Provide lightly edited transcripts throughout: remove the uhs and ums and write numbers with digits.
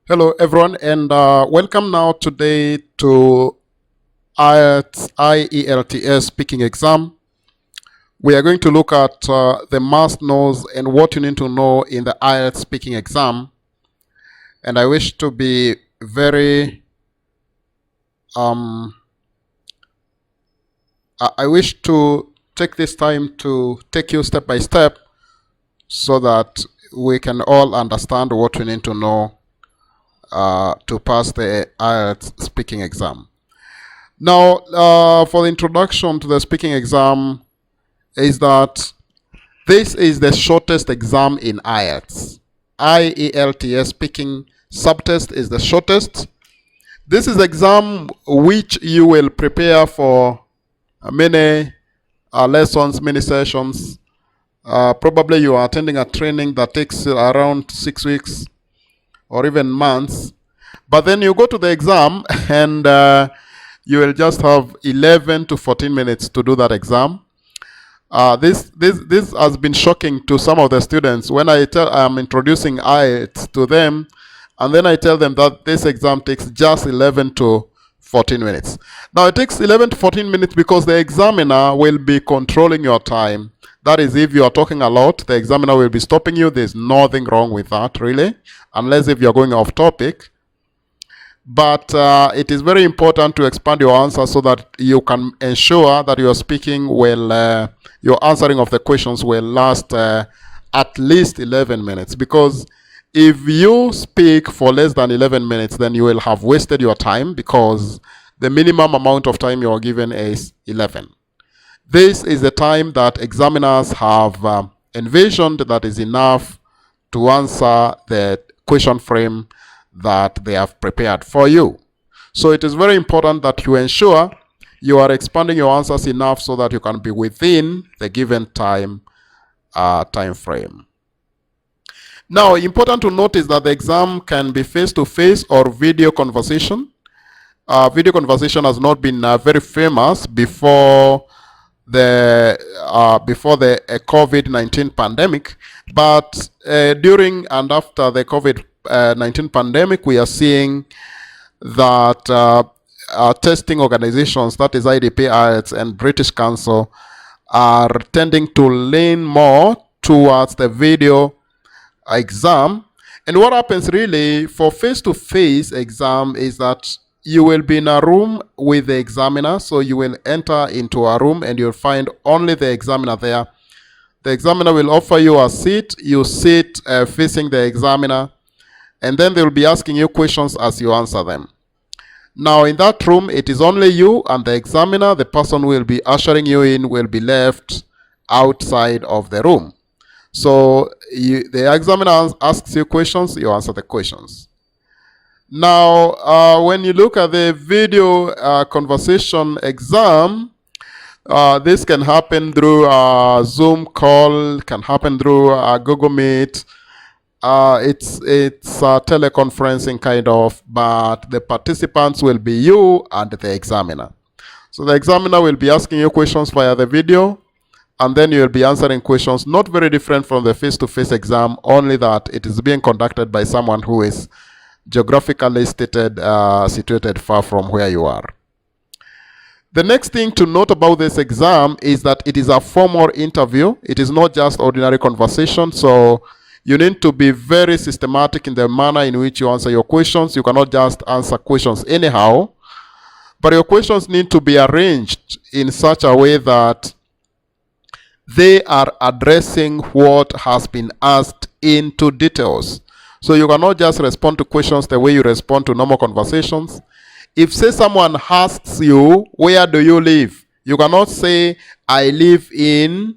Hello, everyone, and welcome now today to IELTS Speaking Exam. We are going to look at the must-knows and what you need to know in the IELTS Speaking Exam. And I wish to be very, I wish to take this time to take you step by step so that we can all understand what we need to know to pass the IELTS Speaking Exam. Now, for the introduction to the speaking exam is that this is the shortest exam in IELTS. IELTS speaking subtest is the shortest. This is exam which you will prepare for many lessons, many sessions. Probably you are attending a training that takes around 6 weeks or even months. But then you go to the exam and you will just have 11 to 14 minutes to do that exam. This has been shocking to some of the students when I'm introducing IELTS to them, and then I tell them that this exam takes just 11 to 14 minutes. Now it takes 11 to 14 minutes because the examiner will be controlling your time. That is, if you are talking a lot, the examiner will be stopping you. There's nothing wrong with that, really, unless if you're going off topic. But it is very important to expand your answer so that you can ensure that your speaking will, your answering of the questions will last at least 11 minutes. Because if you speak for less than 11 minutes, then you will have wasted your time because the minimum amount of time you are given is 11. This is the time that examiners have envisioned that is enough to answer the question frame that they have prepared for you. So it is very important that you ensure you are expanding your answers enough so that you can be within the given time frame. Now, important to notice that the exam can be face-to-face or video conversation. Video conversation has not been very famous before the COVID-19 pandemic, but during and after the COVID-19 pandemic, we are seeing that testing organizations, that is IDP, IELTS, and British Council, are tending to lean more towards the video exam. And what happens really for face-to-face exam is that you will be in a room with the examiner. So you will enter into a room and you'll find only the examiner there. The examiner will offer you a seat. You sit facing the examiner, and then they will be asking you questions as you answer them. Now in that room, it is only you and the examiner. The person who will be ushering you in will be left outside of the room. So the examiner asks you questions, you answer the questions. Now, when you look at the video conversation exam, this can happen through a Zoom call, can happen through a Google Meet. It's a teleconferencing kind of, but the participants will be you and the examiner. So the examiner will be asking you questions via the video, and then you will be answering questions not very different from the face-to-face exam, only that it is being conducted by someone who is geographically situated far from where you are. The next thing to note about this exam is that it is a formal interview. It is not just ordinary conversation. So you need to be very systematic in the manner in which you answer your questions. You cannot just answer questions anyhow, but your questions need to be arranged in such a way that they are addressing what has been asked into details. So you cannot just respond to questions the way you respond to normal conversations. If, say, someone asks you, where do you live? You cannot say, I live in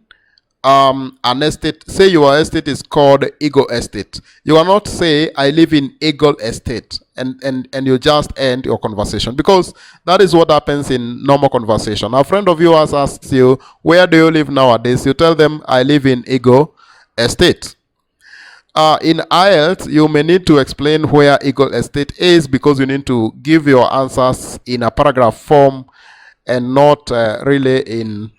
an estate. Say your estate is called Eagle Estate. You cannot say, I live in Eagle Estate, and you just end your conversation, because that is what happens in normal conversation. A friend of yours asks you, where do you live nowadays? You tell them, I live in Eagle Estate. In IELTS, you may need to explain where Eagle Estate is, because you need to give your answers in a paragraph form and not really in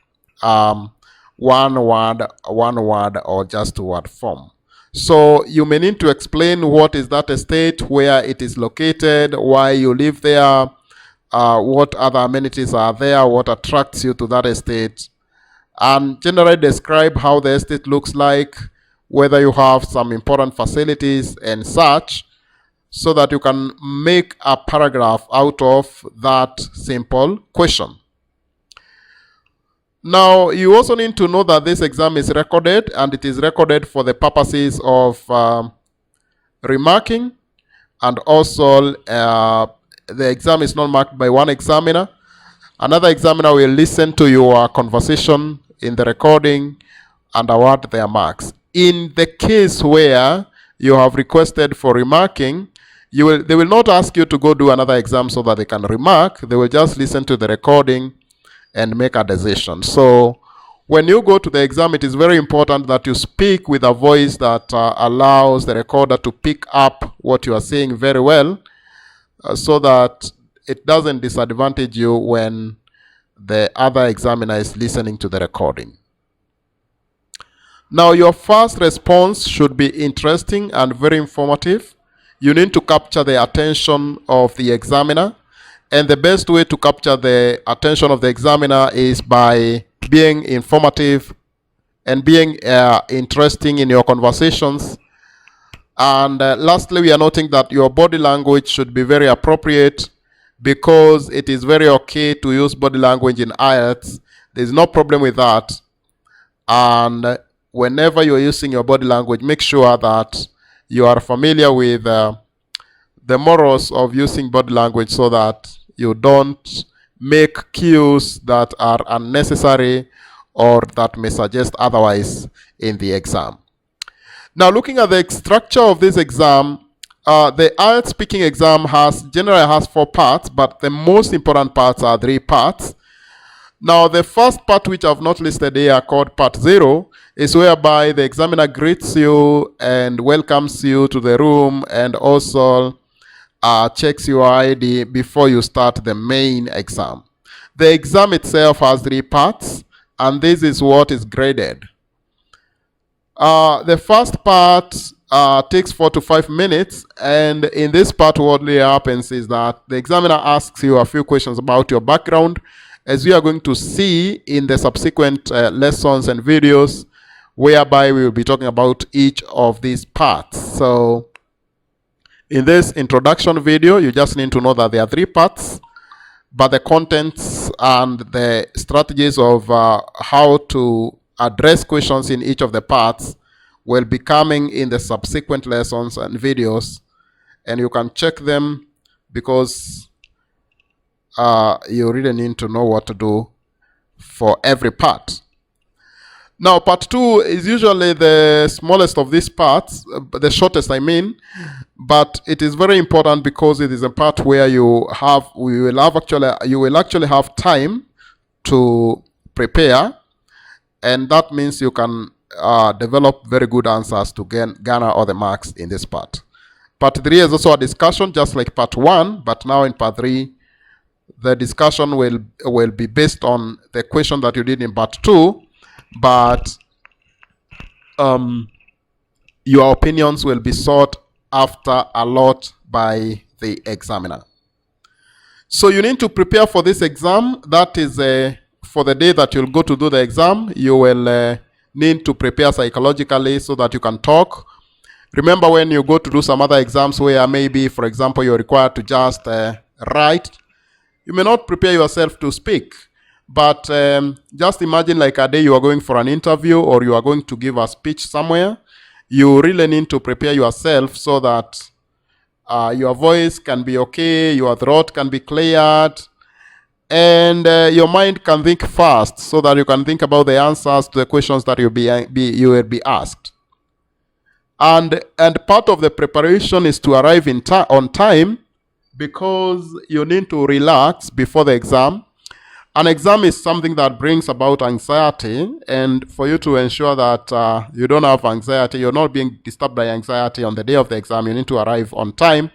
one word or just two-word form. So you may need to explain what is that estate, where it is located, why you live there, what other amenities are there, what attracts you to that estate, and generally describe how the estate looks like, whether you have some important facilities and such, so that you can make a paragraph out of that simple question. Now, you also need to know that this exam is recorded, and it is recorded for the purposes of remarking, and also the exam is not marked by one examiner. Another examiner will listen to your conversation in the recording and award their marks. In the case where you have requested for remarking, they will not ask you to go do another exam so that they can remark. They will just listen to the recording and make a decision. So when you go to the exam, it is very important that you speak with a voice that allows the recorder to pick up what you are saying very well, so that it doesn't disadvantage you when the other examiner is listening to the recording. Now, your first response should be interesting and very informative. You need to capture the attention of the examiner. And the best way to capture the attention of the examiner is by being informative and being interesting in your conversations. And lastly, we are noting that your body language should be very appropriate, because it is very okay to use body language in IELTS. There's no problem with that. And whenever you're using your body language, make sure that you are familiar with the morals of using body language, so that you don't make cues that are unnecessary or that may suggest otherwise in the exam. Now, looking at the structure of this exam, the IELTS speaking exam generally has 4 parts, but the most important parts are 3 parts. Now, the first part, which I've not listed here, called part 0, is whereby the examiner greets you and welcomes you to the room, and also checks your ID before you start the main exam. The exam itself has 3 parts, and this is what is graded. The first part takes 4 to 5 minutes, and in this part what really happens is that the examiner asks you a few questions about your background, as we are going to see in the subsequent lessons and videos, whereby we will be talking about each of these parts. So in this introduction video, you just need to know that there are 3 parts, but the contents and the strategies of how to address questions in each of the parts will be coming in the subsequent lessons and videos, and you can check them, because you really need to know what to do for every part. Now, part 2 is usually the smallest of these parts, the shortest I mean, but it is very important because it is a part where you will actually have time to prepare, and that means you can develop very good answers to garner all the marks in this part. Part 3 is also a discussion, just like part 1, but now in part 3, the discussion will be based on the question that you did in part 2, but your opinions will be sought after a lot by the examiner. So you need to prepare for this exam. That is for the day that you'll go to do the exam. You will need to prepare psychologically so that you can talk. Remember, when you go to do some other exams where maybe, for example, you're required to just write, you may not prepare yourself to speak. But just imagine like a day you are going for an interview, or you are going to give a speech somewhere. You really need to prepare yourself so that your voice can be okay, your throat can be cleared, and your mind can think fast, so that you can think about the answers to the questions that you will be asked. And part of the preparation is to arrive on time, because you need to relax before the exam. An exam is something that brings about anxiety, and for you to ensure that you don't have anxiety, you're not being disturbed by anxiety on the day of the exam, you need to arrive on time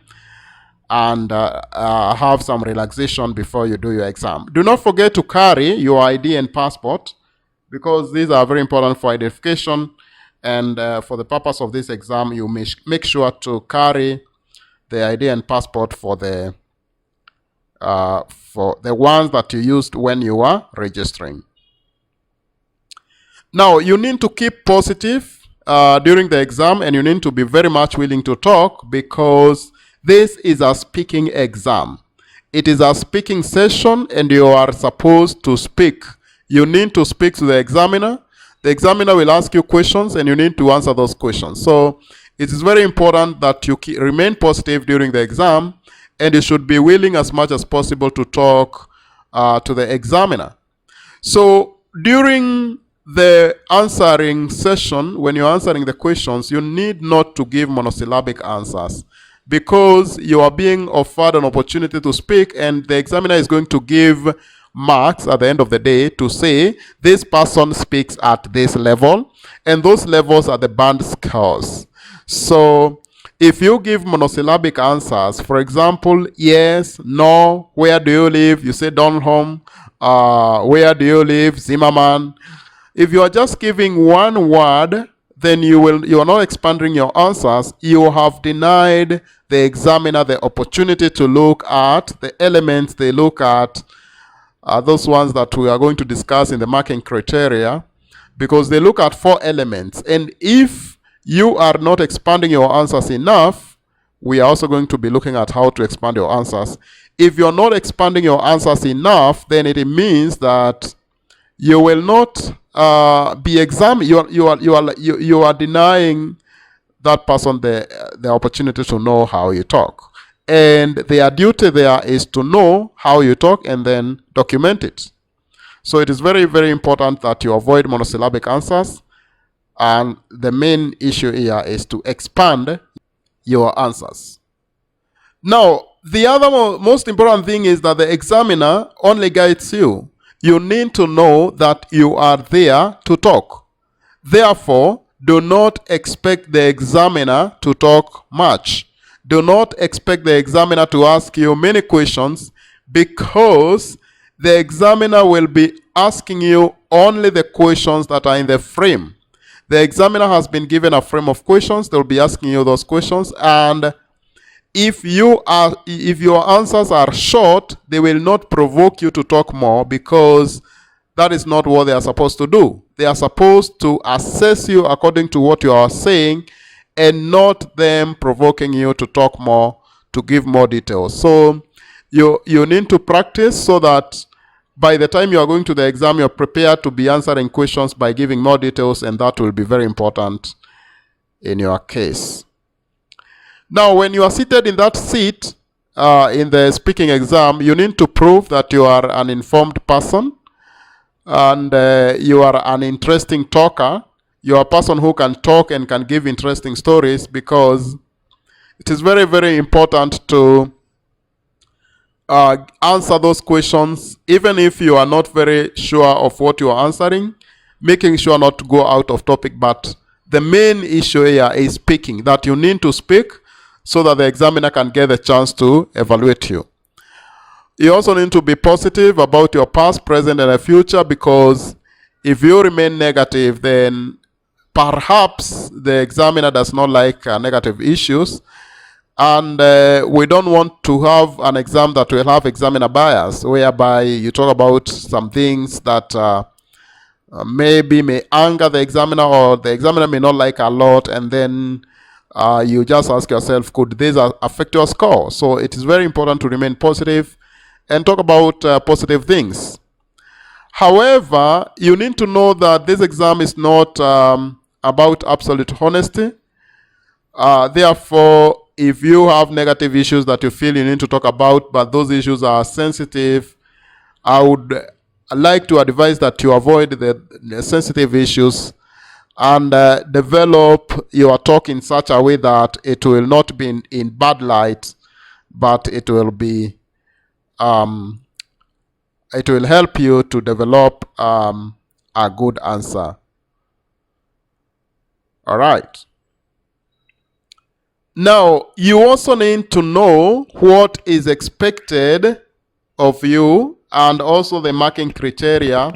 and have some relaxation before you do your exam. Do not forget to carry your ID and passport, because these are very important for identification, And for the purpose of this exam, you make sure to carry the ID and passport for the ones that you used when you were registering. Now, you need to keep positive during the exam, and you need to be very much willing to talk, because this is a speaking exam. It is a speaking session, and you are supposed to speak. You need to speak to the examiner. The examiner will ask you questions, and you need to answer those questions. So it is very important that you remain positive during the exam, and you should be willing as much as possible to talk to the examiner. So during the answering session, when you're answering the questions, you need not to give monosyllabic answers, because you are being offered an opportunity to speak, and the examiner is going to give marks at the end of the day to say this person speaks at this level, and those levels are the band scores. So if you give monosyllabic answers, for example, yes, no, where do you live? You say Donholm. Where do you live? Zimmerman. If you are just giving one word, then you are not expanding your answers. You have denied the examiner the opportunity to look at the elements they look at, those ones that we are going to discuss in the marking criteria, because they look at 4 elements. And if you are not expanding your answers enough, we are also going to be looking at how to expand your answers. If you're not expanding your answers enough, then it means that you will not be examined. You are denying that person the opportunity to know how you talk. And their duty there is to know how you talk and then document it. So it is very, very important that you avoid monosyllabic answers. And the main issue here is to expand your answers. Now, the other most important thing is that the examiner only guides you. You need to know that you are there to talk. Therefore, do not expect the examiner to talk much. Do not expect the examiner to ask you many questions, because the examiner will be asking you only the questions that are in the frame. The examiner has been given a frame of questions. They'll be asking you those questions, and if your answers are short, they will not provoke you to talk more, because that is not what they are supposed to do. They are supposed to assess you according to what you are saying, and not them provoking you to talk more, to give more details. So you need to practice, so that by the time you are going to the exam, you're prepared to be answering questions by giving more details, and that will be very important in your case. Now, when you are seated in that seat in the speaking exam, you need to prove that you are an informed person, and you are an interesting talker. You are a person who can talk and can give interesting stories, because it is very, very important to answer those questions, even if you are not very sure of what you are answering, making sure not to go out of topic. But the main issue here is speaking, that you need to speak, so that the examiner can get a chance to evaluate you. You also need to be positive about your past, present, and the future, because if you remain negative, then perhaps the examiner does not like negative issues. And we don't want to have an exam that will have examiner bias, whereby you talk about some things that maybe may anger the examiner, or the examiner may not like a lot, and then you just ask yourself, could this affect your score? So it is very important to remain positive and talk about positive things. However, you need to know that this exam is not about absolute honesty. Therefore, if you have negative issues that you feel you need to talk about, but those issues are sensitive, I would like to advise that you avoid the sensitive issues, and develop your talk in such a way that it will not be in bad light, but it will be it will help you to develop a good answer. All right. Now, you also need to know what is expected of you, and also the marking criteria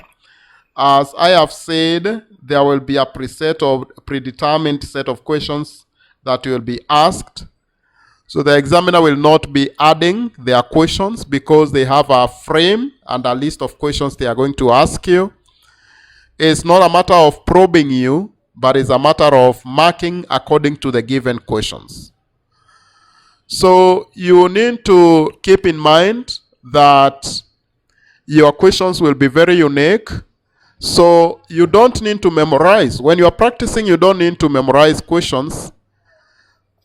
As I have said, there will be a preset or predetermined set of questions that will be asked. So the examiner will not be adding their questions because they have a frame and a list of questions they are going to ask you. It's not a matter of probing you, but it's a matter of marking according to the given questions. So you need to keep in mind that your questions will be very unique. So you don't need to memorize. When you're practicing, you don't need to memorize questions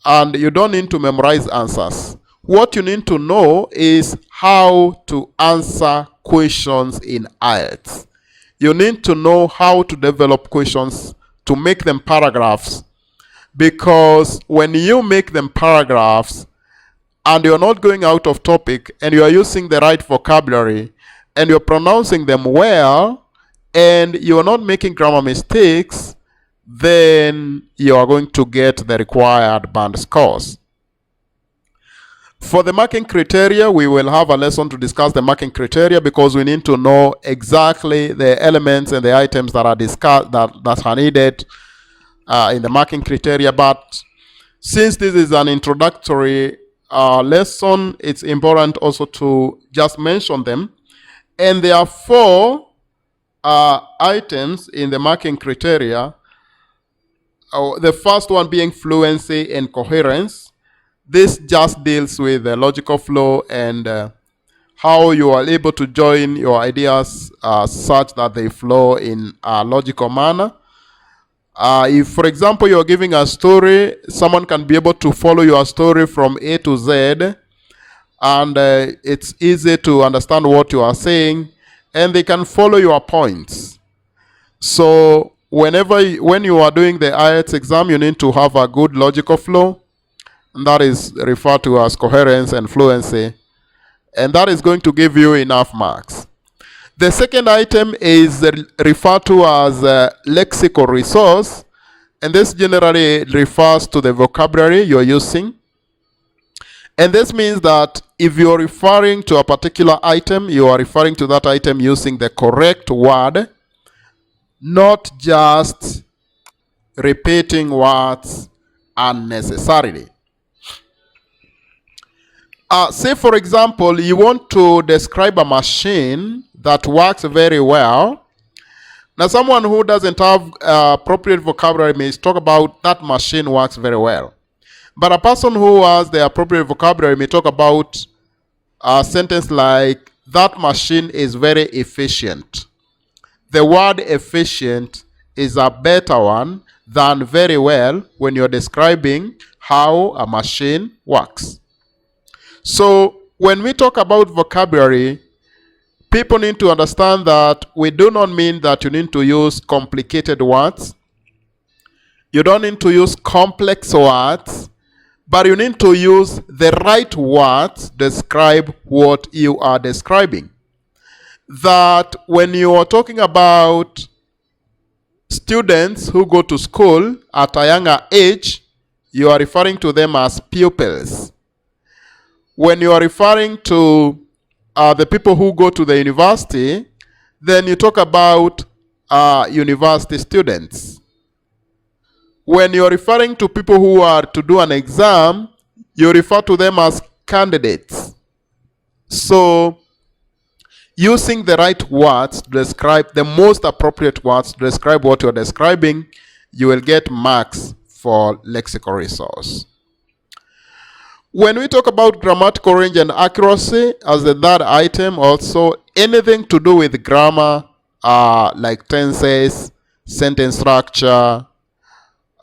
and you don't need to memorize answers. What you need to know is how to answer questions in IELTS. You need to know how to develop questions to make them paragraphs, because when you make them paragraphs and you're not going out of topic and you're using the right vocabulary and you're pronouncing them well and you're not making grammar mistakes, then you are going to get the required band scores. For the marking criteria, we will have a lesson to discuss the marking criteria because we need to know exactly the elements and the items that are discussed that are needed in the marking criteria. But since this is an introductory lesson, it's important also to just mention them. And there are 4 items in the marking criteria. The first one being fluency and coherence. This just deals with the logical flow and how you are able to join your ideas such that they flow in a logical manner. If, for example, you're giving a story, someone can be able to follow your story from A to Z, and it's easy to understand what you are saying, and they can follow your points. So when you are doing the IELTS exam, you need to have a good logical flow, and that is referred to as coherence and fluency, and that is going to give you enough marks. The second item is referred to as lexical resource, and this generally refers to the vocabulary you're using. And this means that if you're referring to a particular item, you are referring to that item using the correct word, not just repeating words unnecessarily. Say, for example, you want to describe a machine that works very well. Now, someone who doesn't have appropriate vocabulary may talk about that machine works very well. But a person who has the appropriate vocabulary may talk about a sentence like, that machine is very efficient. The word efficient is a better one than very well when you're describing how a machine works. So when we talk about vocabulary, people need to understand that we do not mean that you need to use complicated words. You don't need to use complex words, but you need to use the right words to describe what you are describing. That when you are talking about students who go to school at a younger age, you are referring to them as pupils. When you are referring to the people who go to the university, then you talk about university students. When you are referring to people who are to do an exam, you refer to them as candidates. So, using the right words to describe, the most appropriate words to describe what you're describing, you will get marks for lexical resource. When we talk about grammatical range and accuracy as the third item, also anything to do with grammar, like tenses, sentence structure,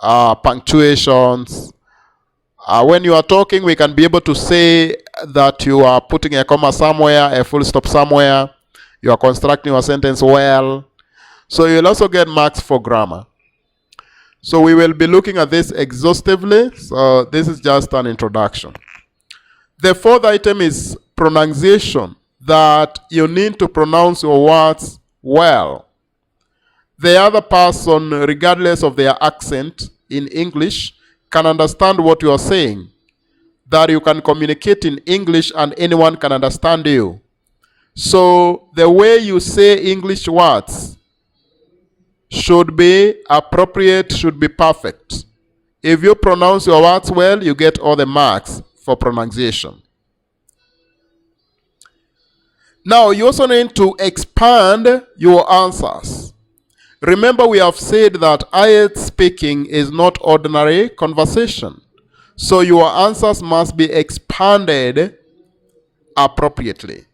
punctuations. When you are talking, we can be able to say that you are putting a comma somewhere, a full stop somewhere. You are constructing your sentence well. So you'll also get marks for grammar. So we will be looking at this exhaustively. So this is just an introduction. The fourth item is pronunciation, that you need to pronounce your words well. The other person, regardless of their accent in English, can understand what you are saying. That you can communicate in English and anyone can understand you. So the way you say English words should be appropriate, should be perfect. If you pronounce your words well, you get all the marks for pronunciation. Now, you also need to expand your answers. Remember, we have said that IELTS speaking is not ordinary conversation. So your answers must be expanded appropriately.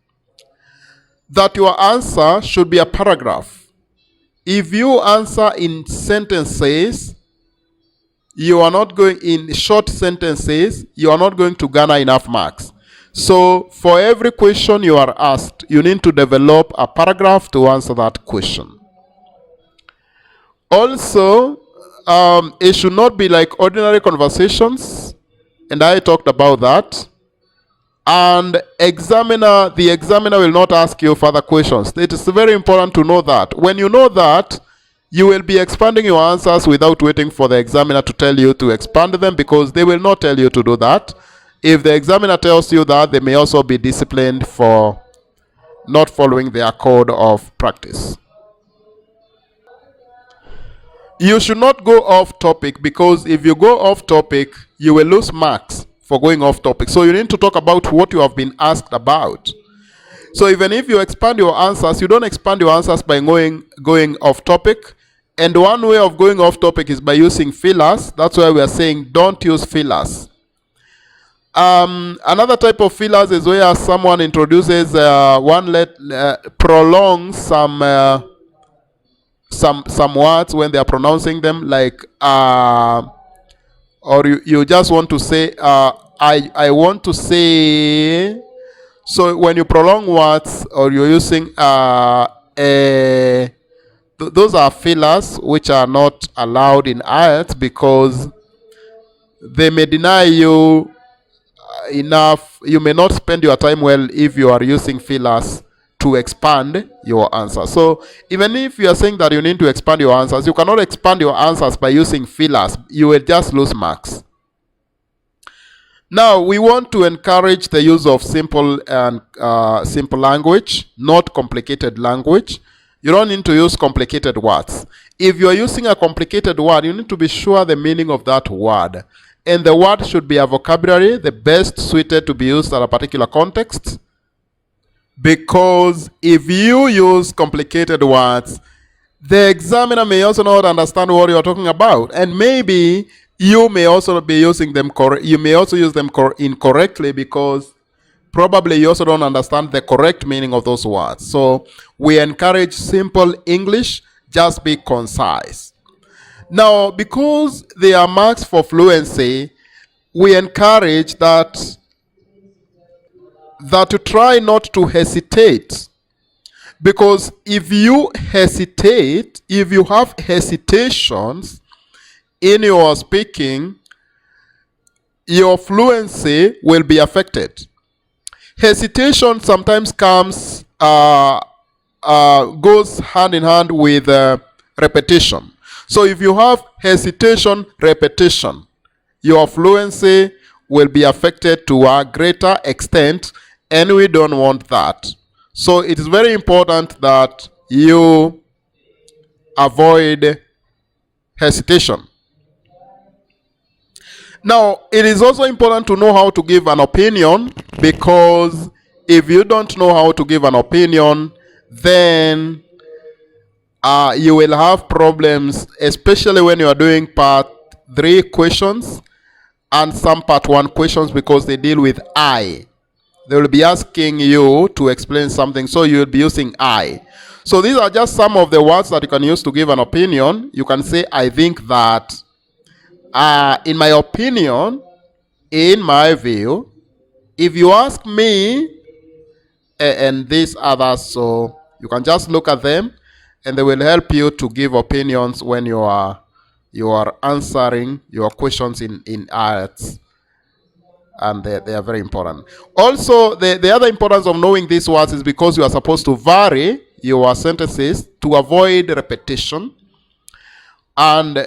That your answer should be a paragraph. If you answer in sentences, you are not going in short sentences, you are not going to garner enough marks. So for every question you are asked, you need to develop a paragraph to answer that question. Also, it should not be like ordinary conversations, and I talked about that. And the examiner will not ask you further questions. It is very important to know that. When you know that, you will be expanding your answers without waiting for the examiner to tell you to expand them, because they will not tell you to do that. If the examiner tells you that, they may also be disciplined for not following their code of practice. You should not go off topic, because if you go off topic, you will lose marks for going off topic. So you need to talk about what you have been asked about. So even if you expand your answers, you don't expand your answers by going off topic. And one way of going off topic is by using fillers. That's why we are saying don't use fillers. Another type of fillers is where someone introduces prolongs some words when they are pronouncing them, like or you just want to say I want to say. So when you prolong words, or you're using those are fillers which are not allowed in IELTS, because they may deny you enough. You may not spend your time well if you are using fillers to expand your answer. So even if you are saying that you need to expand your answers, you cannot expand your answers by using fillers. You will just lose marks. Now, we want to encourage the use of simple language, not complicated language. You don't need to use complicated words. If you are using a complicated word, you need to be sure the meaning of that word. And the word should be a vocabulary, the best suited to be used at a particular context. Because if you use complicated words, the examiner may also not understand what you are talking about. And maybe you may also be using them you may also use them incorrectly, because probably you also don't understand the correct meaning of those words. So we encourage simple English, just be concise. Now, because there are marks for fluency, we encourage that you try not to hesitate. Because if you hesitate, if you have hesitations in your speaking, your fluency will be affected. Hesitation sometimes comes, goes hand in hand with repetition. So if you have hesitation, repetition, your fluency will be affected to a greater extent, and we don't want that. So it is very important that you avoid hesitation. Now, it is also important to know how to give an opinion, because if you don't know how to give an opinion, then you will have problems, especially when you are doing part 3 questions and some part 1 questions, because they deal with I. They will be asking you to explain something, so you will be using I. So these are just some of the words that you can use to give an opinion. You can say, I think that, in my opinion, in my view. If you ask me, and these others, so you can just look at them, and they will help you to give opinions when you are answering your questions in IELTS. And they are very important. Also, the other importance of knowing these words is because you are supposed to vary your sentences to avoid repetition. And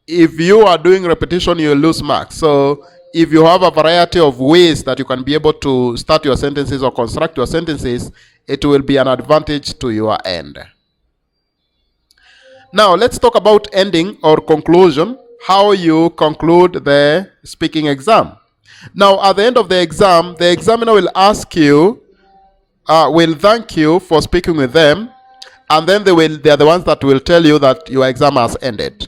if you are doing repetition, you will lose marks. So if you have a variety of ways that you can be able to start your sentences or construct your sentences, it will be an advantage to your end. Now let's talk about ending or conclusion, how you conclude the speaking exam. Now at the end of the exam, the examiner will ask you, will thank you for speaking with them, and then they are the ones that will tell you that your exam has ended.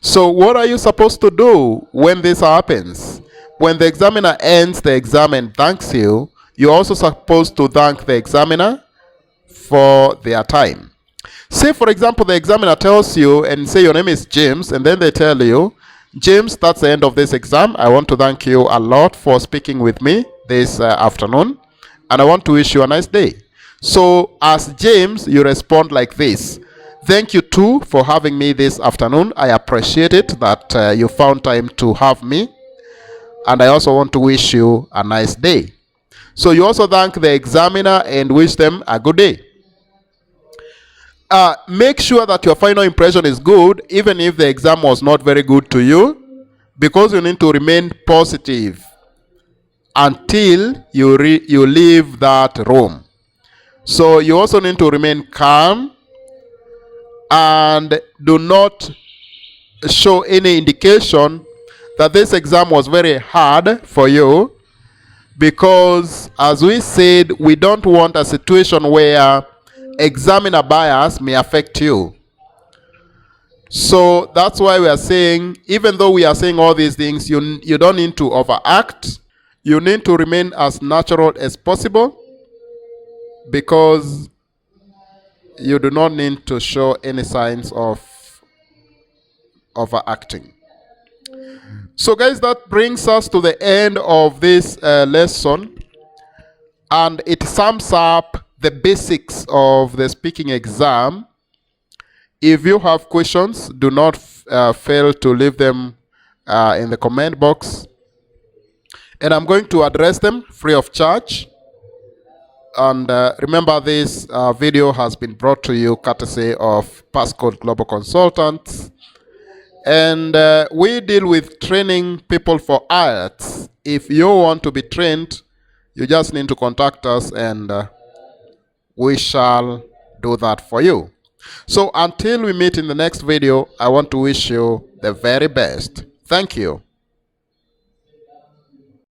So what are you supposed to do when this happens? When the examiner ends the exam and thanks you, you're also supposed to thank the examiner for their time. Say, for example, the examiner tells you and say your name is James, and then they tell you, James, that's the end of this exam. I want to thank you a lot for speaking with me this afternoon, and I want to wish you a nice day. So as James, you respond like this. Thank you too for having me this afternoon. I appreciate it that you found time to have me, and I also want to wish you a nice day. So you also thank the examiner and wish them a good day. Make sure that your final impression is good, even if the exam was not very good to you, because you need to remain positive until you leave that room. So you also need to remain calm and do not show any indication that this exam was very hard for you, because as we said, we don't want a situation where examiner bias may affect you. So that's why we are saying, even though we are saying all these things, you don't need to overact. You need to remain as natural as possible, because you do not need to show any signs of overacting. So guys, that brings us to the end of this lesson, and it sums up the basics of the speaking exam. If you have questions, do not fail to leave them in the comment box, and I'm going to address them free of charge. And remember, this video has been brought to you courtesy of Passcode Global Consultants, and we deal with training people for IELTS. If you want to be trained, you just need to contact us, and we shall do that for you. So until we meet in the next video, I want to wish you the very best. Thank you.